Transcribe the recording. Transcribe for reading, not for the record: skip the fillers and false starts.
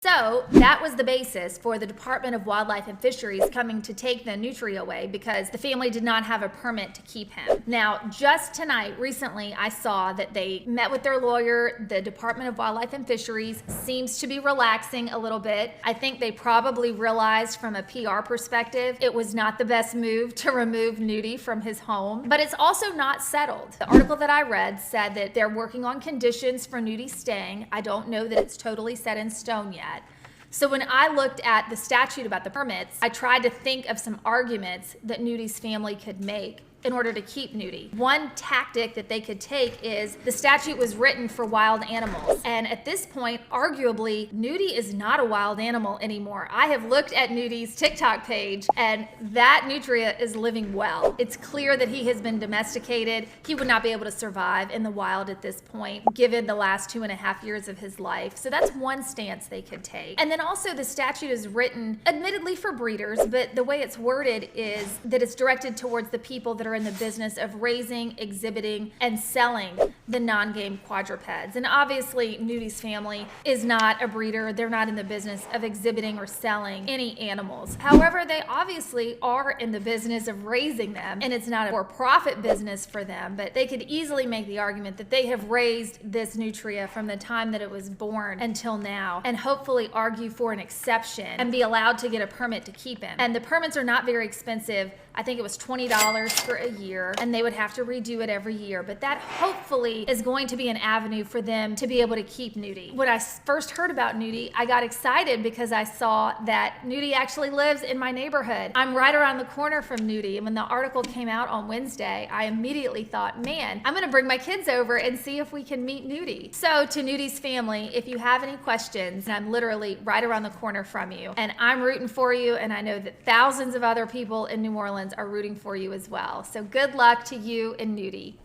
So that was the basis for the Department of Wildlife and Fisheries coming to take the nutria away because the family did not have a permit to keep him. Now, just tonight, recently, I saw that they met with their lawyer. The Department of Wildlife and Fisheries seems to be relaxing a little bit. I think they probably realized from a PR perspective, it was not the best move to remove Neuty from his home, but it's also not settled. The article that I read said that they're working on conditions for Neuty staying. I don't know that it's totally set in stone yet. So when I looked at the statute about the permits, I tried to think of some arguments that Neuty's family could make in order to keep Neuty. One tactic that they could take is the statute was written for wild animals. And at this point, arguably, Neuty is not a wild animal anymore. I have looked at Neuty's TikTok page and that nutria is living well. It's clear that he has been domesticated. He would not be able to survive in the wild at this point, given the last 2.5 years of his life. So that's one stance they could take. And then also the statute is written, admittedly for breeders, but the way it's worded is that it's directed towards the people that are in the business of raising, exhibiting, and selling the non-game quadrupeds. And obviously, Neuty's family is not a breeder. They're not in the business of exhibiting or selling any animals. However, they obviously are in the business of raising them, and it's not a for-profit business for them, but they could easily make the argument that they have raised this nutria from the time that it was born until now, and hopefully argue for an exception and be allowed to get a permit to keep him. And the permits are not very expensive. I think it was $20 for a year, and they would have to redo it every year. But that hopefully is going to be an avenue for them to be able to keep Neuty. When I first heard about Neuty, I got excited because I saw that Neuty actually lives in my neighborhood. I'm right around the corner from Neuty, and when the article came out on Wednesday, I immediately thought, man, I'm gonna bring my kids over and see if we can meet Neuty. So to Neuty's family, if you have any questions, I'm literally right around the corner from you, and I'm rooting for you, and I know that thousands of other people in New Orleans are rooting for you as well. So good luck to you and Neuty.